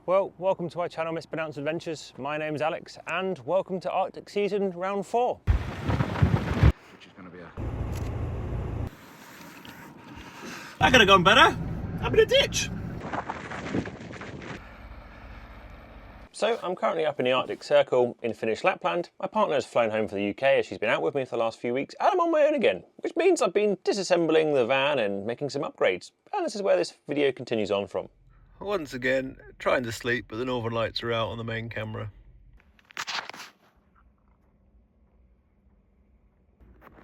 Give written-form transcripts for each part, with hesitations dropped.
Well, welcome to my channel, Mispronounced Adventures. My name's Alex, and welcome to Arctic season round 4. Which is going to be That could have gone better. I'm in a ditch. So, I'm currently up in the Arctic Circle in Finnish Lapland. My partner has flown home from the UK as she's been out with me for the last few weeks, and I'm on my own again, which means I've been disassembling the van and making some upgrades. And this is where this video continues on from. Once again, trying to sleep, but the northern lights are out on the main camera.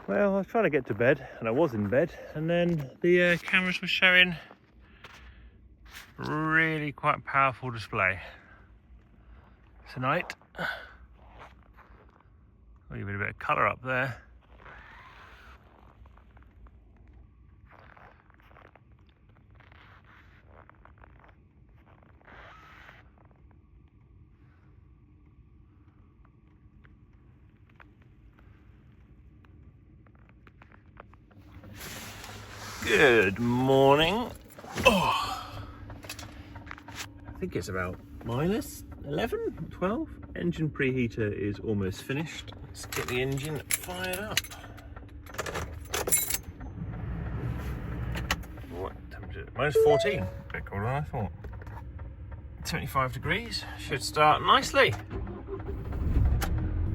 Well, I was trying to get to bed, and I was in bed, and then the cameras were showing really quite powerful display tonight. I'll give it a bit of colour up there. Good morning. Oh, I think it's about minus 11, 12. Engine preheater is almost finished. Let's get the engine fired up. What temperature? Minus 14. A bit colder than I thought. 25 degrees. Should start nicely.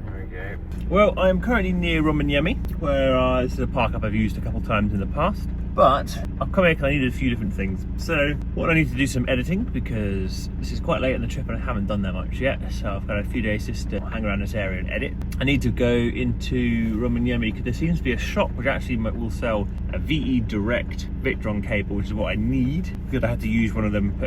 There we go. Well, I'm currently near Rovaniemi, where this is a park up I've used a couple of times in the past. But I've come here because I needed a few different things. So I need to do some editing because this is quite late in the trip and I haven't done that much yet. So I've got a few days just to hang around this area and edit. I need to go into Rovaniemi because there seems to be a shop which actually will sell a VE Direct Victron cable, which is what I need. Because I had to use one of them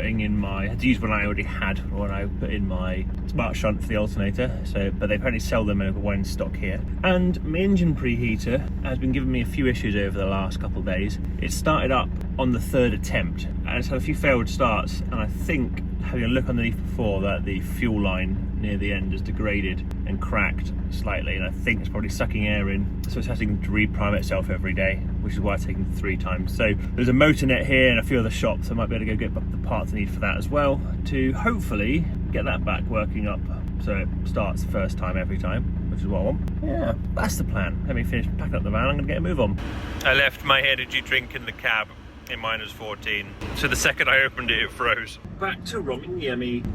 I had to use one I already had when I put in my smart shunt for the alternator. So, but they apparently sell them and I've got one in stock here. And my engine preheater has been giving me a few issues over the last couple of days. It started up on the 3rd attempt and it's had a few failed starts, and I think, having a look underneath before, that the fuel line near the end has degraded and cracked slightly, and I think it's probably sucking air in, so it's having to reprime itself every day, which is why it's taken 3 times. So there's a motor net here and a few other shops, so I might be able to go get the parts I need for that as well, to hopefully get that back working up so it starts the first time every time, which is what I want. Yeah, that's the plan. Let me finish packing up the van, I'm gonna get a move on. I left my energy drink in the cab in minus 14, so the second I opened it, it froze. Back to Rovaniemi.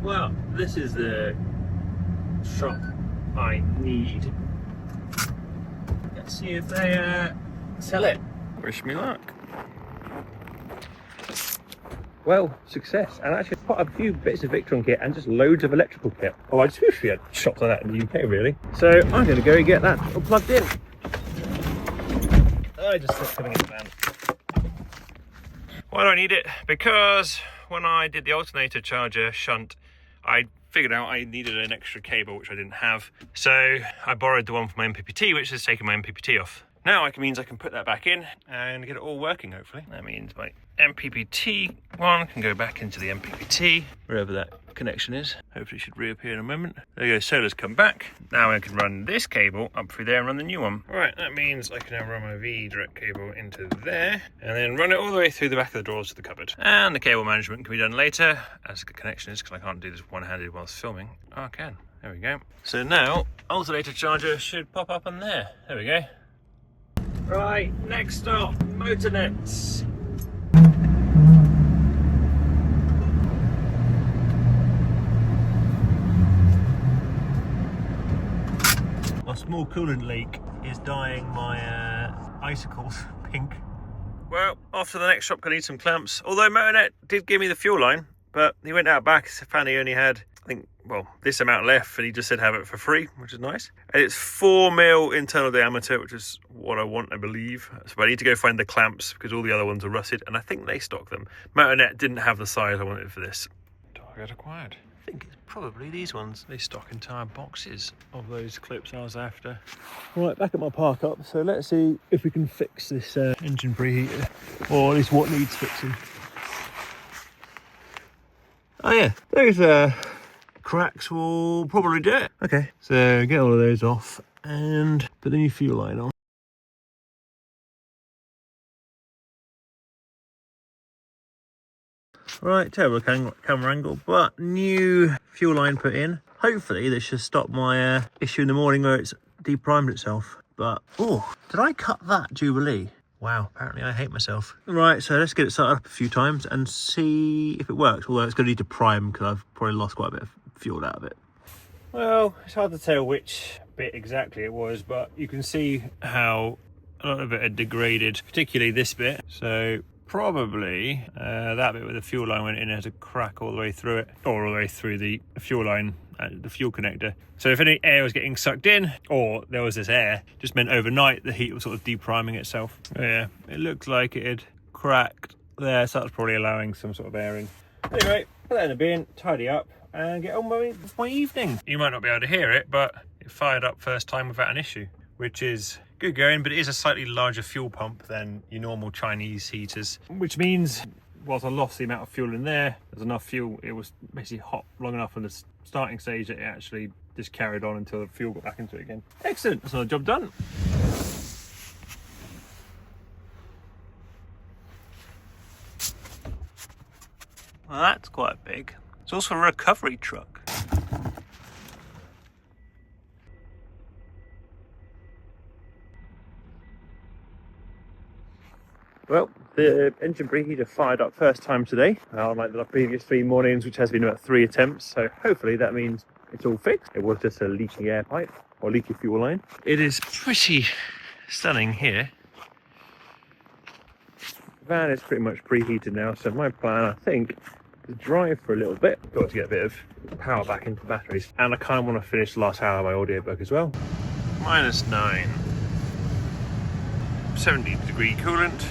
Well, this is the shop I need. Let's see if they sell it. Wish me luck. Well, success, and actually quite a few bits of Victron kit and just loads of electrical kit. Oh, I just wish we had shops like that in the UK, really. So I'm going to go get that all plugged in. I just stopped coming in the van. Why do I need it? Because when I did the alternator charger shunt, I figured out I needed an extra cable, which I didn't have. So I borrowed the one from my MPPT, which has taken my MPPT off. Now it means I can put that back in and get it all working, hopefully. That means my MPPT one can go back into the MPPT, wherever that connection is. Hopefully it should reappear in a moment. There you go, solar's come back. Now I can run this cable up through there and run the new one. All right, that means I can now run my VE Direct cable into there and then run it all the way through the back of the drawers of the cupboard. And the cable management can be done later, as the connection is, because I can't do this one-handed whilst filming. Oh, I can. There we go. So now, alternator charger should pop up on there. There we go. Right, next stop, motor nets. My small coolant leak is dyeing my icicles pink. Well, off to the next shop, I need some clamps. Although Motornet did give me the fuel line, but he went out back, found he only had, I think, well, this amount left, and he just said have it for free, which is nice. And it's 4mm internal diameter, which is what I want, I believe. So I need to go find the clamps because all the other ones are rusted, and I think they stock them. Motornet didn't have the size I wanted for this. Target acquired. I think it's probably these ones. They stock entire boxes of those clips I was after. Right, back at my park up, so let's see if we can fix this engine preheater, or at least what needs fixing. Oh yeah, there's cracks will probably do it. Okay, so get all of those off and put the new fuel line on. Right, terrible camera angle, but new fuel line put in. Hopefully this should stop my issue in the morning where it's deprimed itself. But, oh, did I cut that Jubilee? Wow, apparently I hate myself. Right, so let's get it started up a few times and see if it works. Although it's going to need to prime because I've probably lost quite a bit of fuel out of it. Well, it's hard to tell which bit exactly it was, but you can see how a lot of it had degraded, particularly this bit. So probably that bit where the fuel line went in has a crack all the way through it, or all the way through the fuel line, the fuel connector. So if any air was getting sucked in, or there was this air, just meant overnight the heat was sort of depriming itself. Yeah, it looked like it had cracked there, so that's probably allowing some sort of airing. Anyway, put that in the bin, tidy up, and get on with my evening. You might not be able to hear it, but it fired up first time without an issue, which is good going, but it is a slightly larger fuel pump than your normal Chinese heaters, which means whilst I lost the amount of fuel in there, there's enough fuel, it was basically hot long enough on the starting stage that it actually just carried on until the fuel got back into it again. Excellent, that's another job done. Well, that's quite big. It's also a recovery truck. Well, the engine preheater fired up first time today, unlike the previous 3 mornings, which has been about 3 attempts. So hopefully that means it's all fixed. It was just a leaky air pipe or leaky fuel line. It is pretty stunning here. The van is pretty much preheated now, so my plan, I think, is drive for a little bit. Got to get a bit of power back into the batteries, and I kind of want to finish the last hour of my audiobook as well. -9, 70-degree coolant.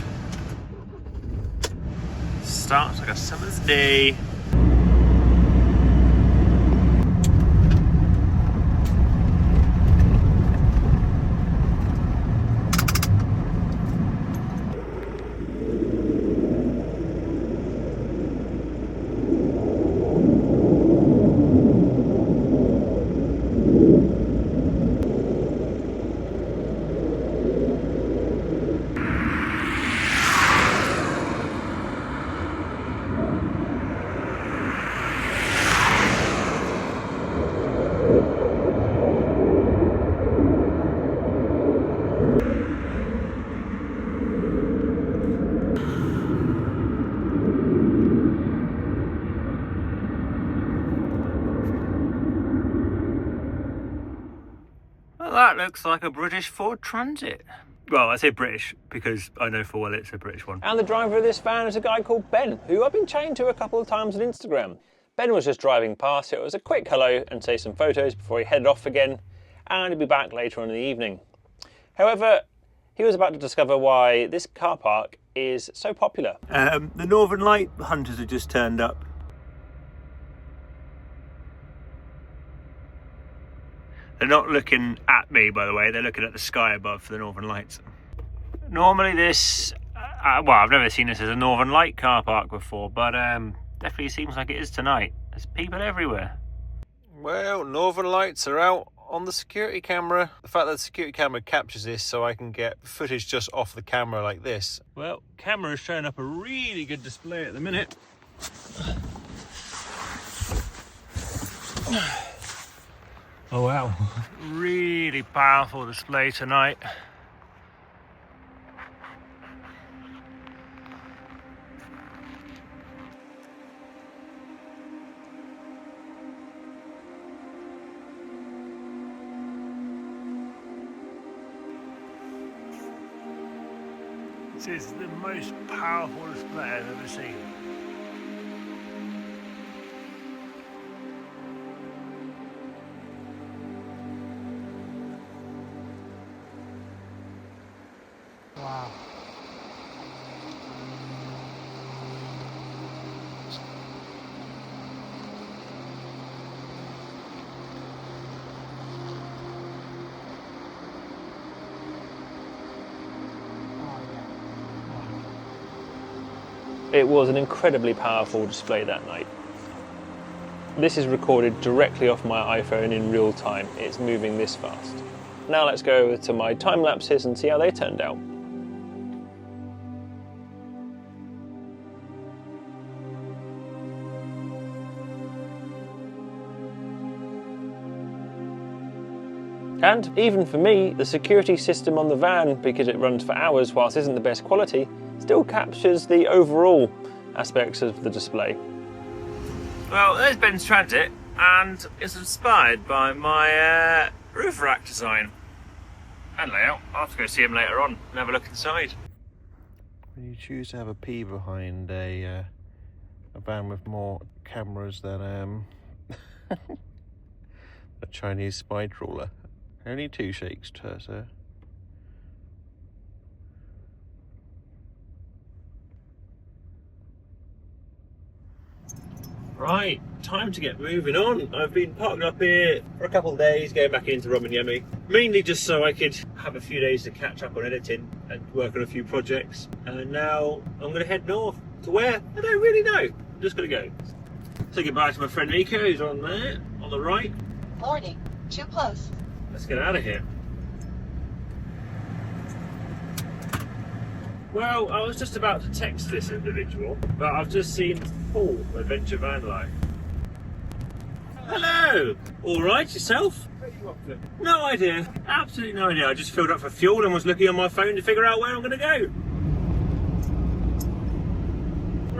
Starts like a summer's day. That looks like a British Ford Transit. Well, I say British because I know full well it's a British one. And the driver of this van is a guy called Ben, who I've been chatting to a couple of times on Instagram. Ben was just driving past, so it was a quick hello and say some photos before he headed off again, and he'll be back later on in the evening. However, he was about to discover why this car park is so popular. The Northern Light hunters have just turned up. They're not looking at me, by the way, they're looking at the sky above for the Northern Lights. Normally this, well, I've never seen this as a Northern Light car park before, but definitely seems like it is tonight. There's people everywhere. Well, Northern Lights are out on the security camera. The fact that the security camera captures this so I can get footage just off the camera like this. Well, camera is showing up a really good display at the minute. Oh wow, really powerful display tonight. This is the most powerful display I've ever seen. Wow. It was an incredibly powerful display that night. This is recorded directly off my iPhone in real time. It's moving this fast. Now let's go over to my time lapses and see how they turned out. And even for me, the security system on the van, because it runs for hours whilst isn't the best quality, still captures the overall aspects of the display. Well, there's Ben's Transit, and it's inspired by my roof rack design and layout. I'll have to go see him later on and have a look inside. When you choose to have a P behind a van with more cameras than a Chinese spy trawler. Only 2 shakes, sir. Right, time to get moving on. I've been parked up here for a couple of days, going back into Rovaniemi, mainly just so I could have a few days to catch up on editing and work on a few projects. And now I'm going to head north to where? I don't really know. I'm just going to go. Say goodbye to my friend Nico, who's on there, on the right. Morning, too close. Let's get out of here. Well, I was just about to text this individual, but I've just seen Paul, Adventure Van Life. Hello! Alright, yourself? Where are you up to? No idea. Absolutely no idea. I just filled up for fuel and was looking on my phone to figure out where I'm going to go.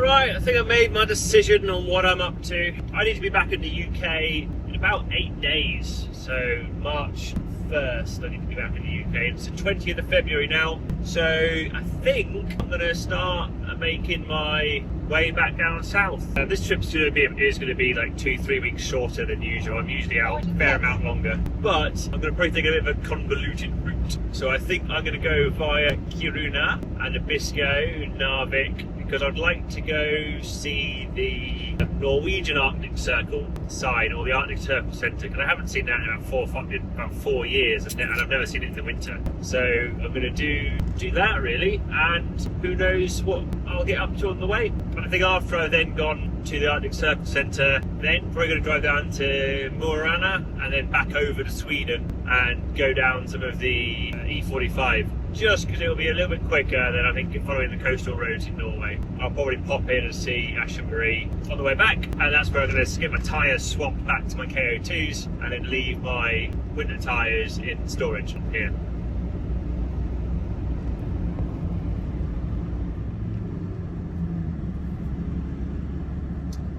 Right, I think I made my decision on what I'm up to. I need to be back in the UK in about 8 days. So March 1st I need to be back in the UK. It's the 20th of February now. So I think I'm going to start making my way back down south. This trip's going to be like 2-3 weeks shorter than usual. I'm usually out a fair amount longer, but I'm going to probably take a bit of a convoluted route. So I think I'm going to go via Kiruna and Abisko, Narvik, because I'd like to go see the Norwegian Arctic Circle side, or the Arctic Circle Centre, because I haven't seen that in about 4 years, and I've never seen it in the winter. So I'm going to do that really, and who knows what I'll get up to on the way. But I think after I've then gone to the Arctic Circle Centre, then probably going to drive down to Mo i Rana and then back over to Sweden and go down some of the E45. Just because it'll be a little bit quicker than I think following the coastal roads in Norway. I'll probably pop in and see Ashen Marie on the way back, and that's where I'm going to get my tyres swapped back to my KO2s and then leave my winter tyres in storage here.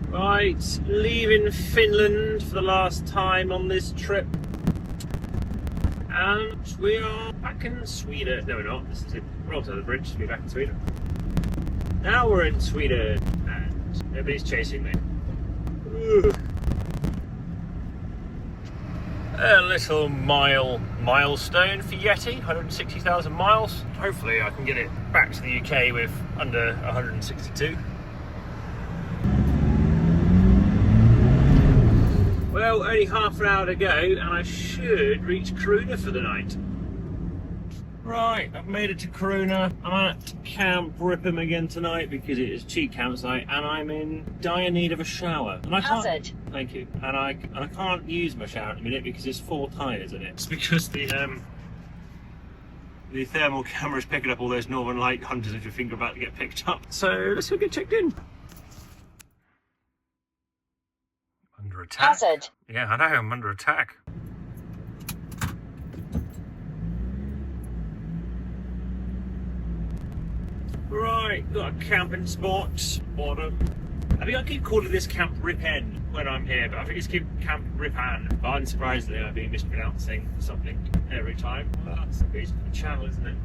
Right, leaving Finland for the last time on this trip. And we are back in Sweden. No, we're not. This is it. We're onto the bridge to be back in Sweden. Now we're in Sweden, and nobody's chasing me. Ooh. A little milestone for Yeti, 160,000 miles. Hopefully I can get it back to the UK with under 162. Well, only half an hour to go, and I should reach Kiruna for the night. Right, I've made it to Kiruna. I'm at Camp Ripham again tonight because it is cheap campsite, and I'm in dire need of a shower. And I can't. Thank you. And I can't use my shower at the minute because there's 4 tyres in it. It's because the thermal camera is picking up all those northern light hunters if your finger about to get picked up. So let's go get checked in. Under attack. Hazard. Yeah, I know, I'm under attack. Right, got a camping spot. Bottom. I think I keep calling this Camp Ripen when I'm here, but I think it's Camp Ripan. But unsurprisingly, I've been mispronouncing something every time. Well, that's the reason for the channel, isn't it?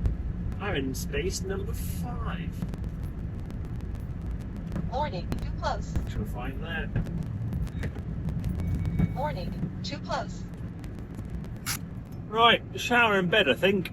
I'm in space number 5. Morning, too close. Shall find that. Morning, too close. Right, shower in bed, I think.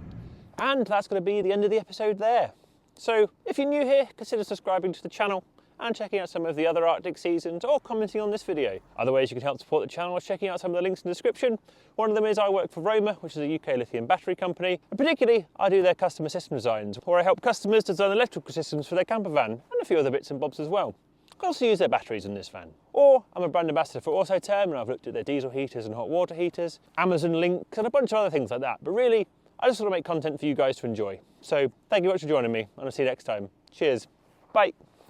And that's going to be the end of the episode there. So, if you're new here, consider subscribing to the channel and checking out some of the other Arctic seasons, or commenting on this video. Other ways you can help support the channel is checking out some of the links in the description. One of them is I work for Roma, which is a UK lithium battery company, and particularly I do their customer system designs, where I help customers design electrical systems for their campervan, and a few other bits and bobs as well. I also use their batteries in this van. Or I'm a brand ambassador for Autotherm, and I've looked at their diesel heaters and hot water heaters, Amazon links, and a bunch of other things like that. But really, I just want to make content for you guys to enjoy. So thank you very much for joining me, and I'll see you next time. Cheers. Bye.